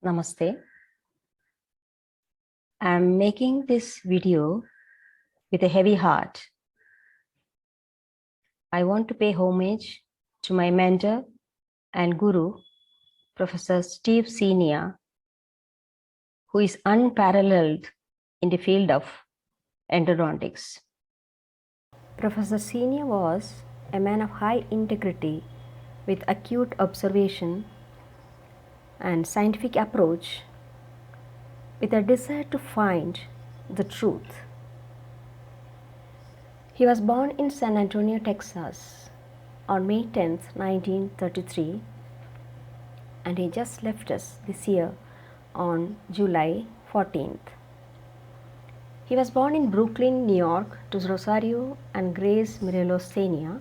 Namaste. I'm making this video with a heavy heart. I want to pay homage to my mentor and guru, Professor Steve Senia, who is unparalleled in the field of endodontics. Professor Senia was a man of high integrity with acute observation and scientific approach, with a desire to find the truth. He was born in San Antonio, Texas on May 10, 1933, and he just left us this year on July 14th. He was born in Brooklyn, New York to Rosario and Grace Mirelos Senia,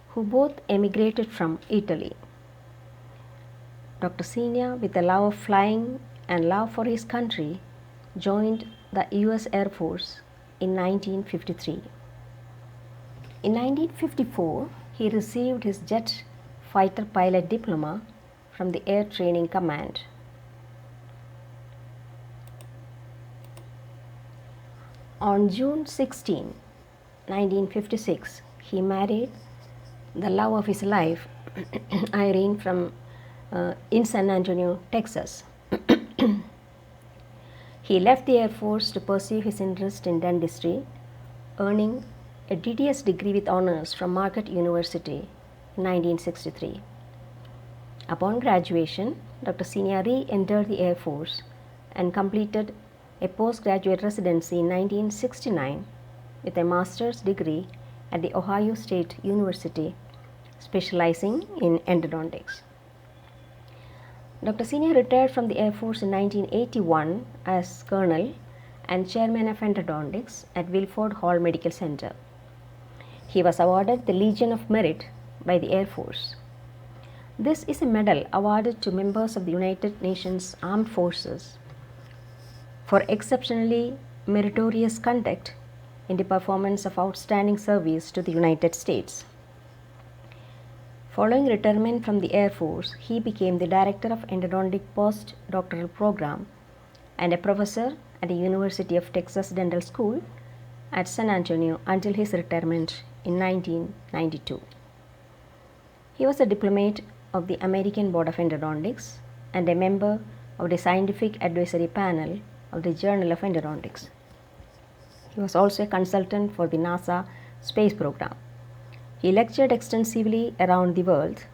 who both emigrated from Italy. Dr. Senia, with a love of flying and love for his country, joined the US Air Force in 1953. In 1954, he received his jet fighter pilot diploma from the Air Training Command. On June 16, 1956, he married the love of his life, Irene, in San Antonio, Texas. He left the Air Force to pursue his interest in dentistry, earning a DDS degree with honors from Marquette University in 1963. Upon graduation, Dr. Senia re-entered the Air Force and completed a postgraduate residency in 1969 with a master's degree at the Ohio State University, specializing in endodontics. Dr. Senia retired from the Air Force in 1981 as Colonel and Chairman of Endodontics at Wilford Hall Medical Center. He was awarded the Legion of Merit by the Air Force. This is a medal awarded to members of the United Nations Armed Forces for exceptionally meritorious conduct in the performance of outstanding service to the United States. Following retirement from the Air Force, he became the director of endodontic postdoctoral program and a professor at the University of Texas Dental School at San Antonio until his retirement in 1992. He was a diplomat of the American Board of Endodontics and a member of the scientific advisory panel of the Journal of Endodontics. He was also a consultant for the NASA space program. He lectured extensively around the world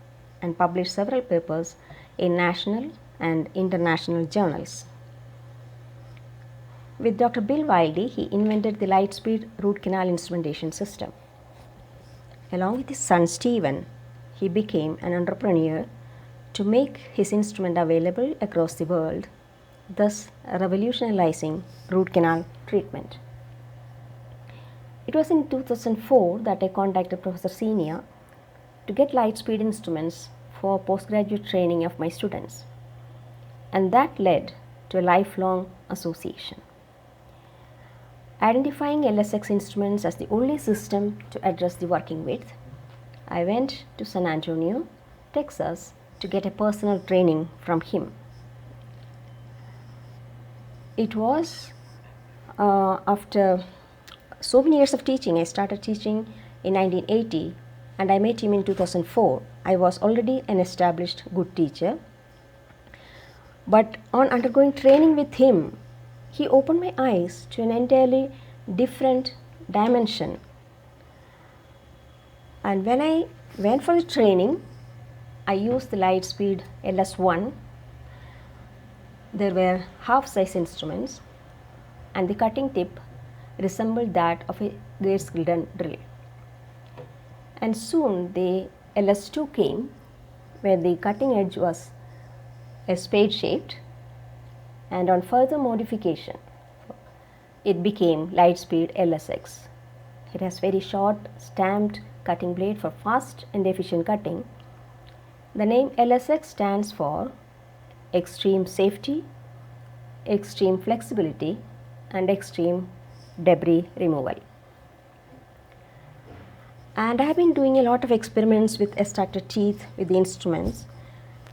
and published several papers in national and international journals. With Dr. Bill Wiley, he invented the Lightspeed root canal instrumentation system. Along with his son Stephen, he became an entrepreneur to make his instrument available across the world, thus revolutionizing root canal treatment. It was in 2004 that I contacted Professor Senia to get Lightspeed instruments for postgraduate training of my students, and that led to a lifelong association. Identifying LSX instruments as the only system to address the working width, I went to San Antonio, Texas to get a personal training from him. It was after so many years of teaching. I started teaching in 1980 and I met him in 2004. I was already an established good teacher, but on undergoing training with him, he opened my eyes to an entirely different dimension. And when I went for the training, I used the Lightspeed LS1. There were half-size instruments and the cutting tip resembled that of a great skill drill. And soon the LS2 came, where the cutting edge was a spade shaped, and on further modification it became Lightspeed LSX. It has very short stamped cutting blade for fast and efficient cutting. The name LSX stands for extreme safety, extreme flexibility, and extreme debris removal. And I have been doing a lot of experiments with extracted teeth with the instruments,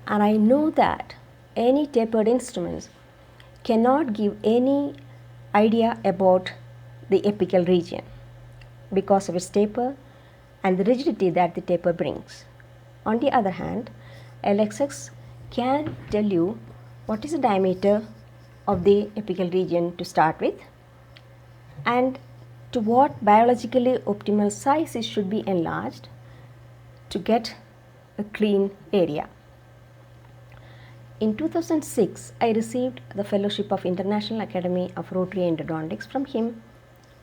and I know that any tapered instruments cannot give any idea about the apical region because of its taper and the rigidity that the taper brings. On the other hand, LXX can tell you what is the diameter of the apical region to start with and to what biologically optimal size it should be enlarged to get a clean area. In 2006, I received the fellowship of International Academy of Rotary Endodontics from him,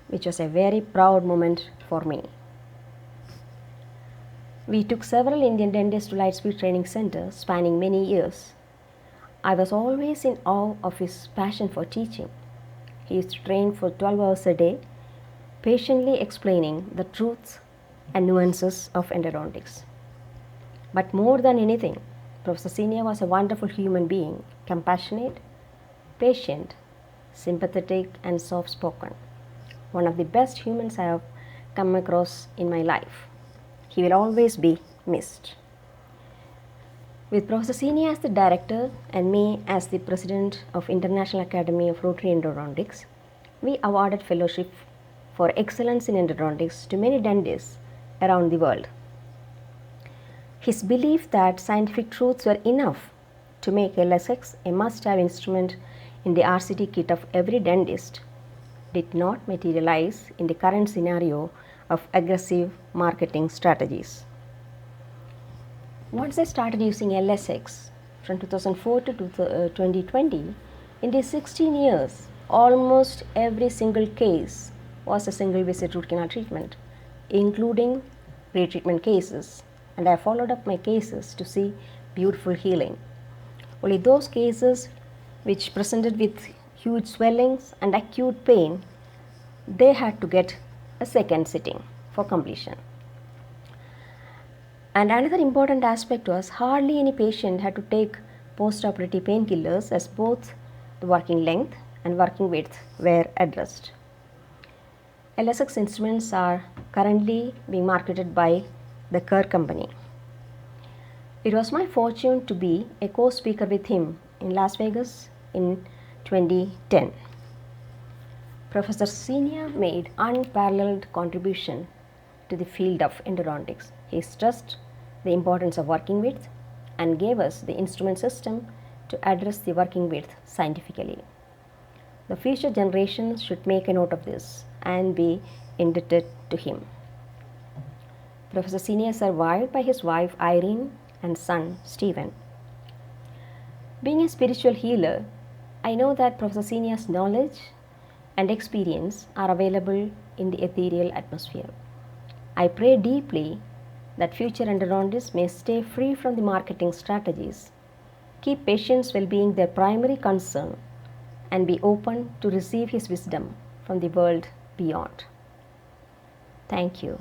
which was a very proud moment for me. We took several Indian dentists to Lightspeed Training Center spanning many years. I was always in awe of his passion for teaching. He used to train for 12 hours a day, patiently explaining the truths and nuances of endodontics. But more than anything, Professor Senia was a wonderful human being, compassionate, patient, sympathetic, and soft-spoken. One of the best humans I have come across in my life. He will always be missed. With Professor Senia as the director and me as the president of International Academy of Rotary Endodontics, we awarded fellowship for excellence in endodontics to many dentists around the world. His belief that scientific truths were enough to make LSX a must-have instrument in the RCT kit of every dentist did not materialize in the current scenario of aggressive marketing strategies. Once I started using LSX from 2004 to 2020, in these 16 years, almost every single case was a single visit root canal treatment, including retreatment cases, and I followed up my cases to see beautiful healing. Only those cases which presented with huge swellings and acute pain, they had to get a second sitting for completion. And another important aspect was hardly any patient had to take post-operative painkillers as both the working length and working width were addressed. LSX instruments are currently being marketed by the Kerr company. It was my fortune to be a co-speaker with him in Las Vegas in 2010. Professor Senia made unparalleled contribution to the field of endodontics. He stressed the importance of working width and gave us the instrument system to address the working width scientifically. The future generations should make a note of this and be indebted to him. Professor Senia is survived by his wife Irene and son Stephen. Being a spiritual healer, I know that Professor Senia's knowledge and experience are available in the ethereal atmosphere. I pray deeply that future endodontists may stay free from the marketing strategies, keep patients' well-being their primary concern, and be open to receive his wisdom from the world beyond. Thank you.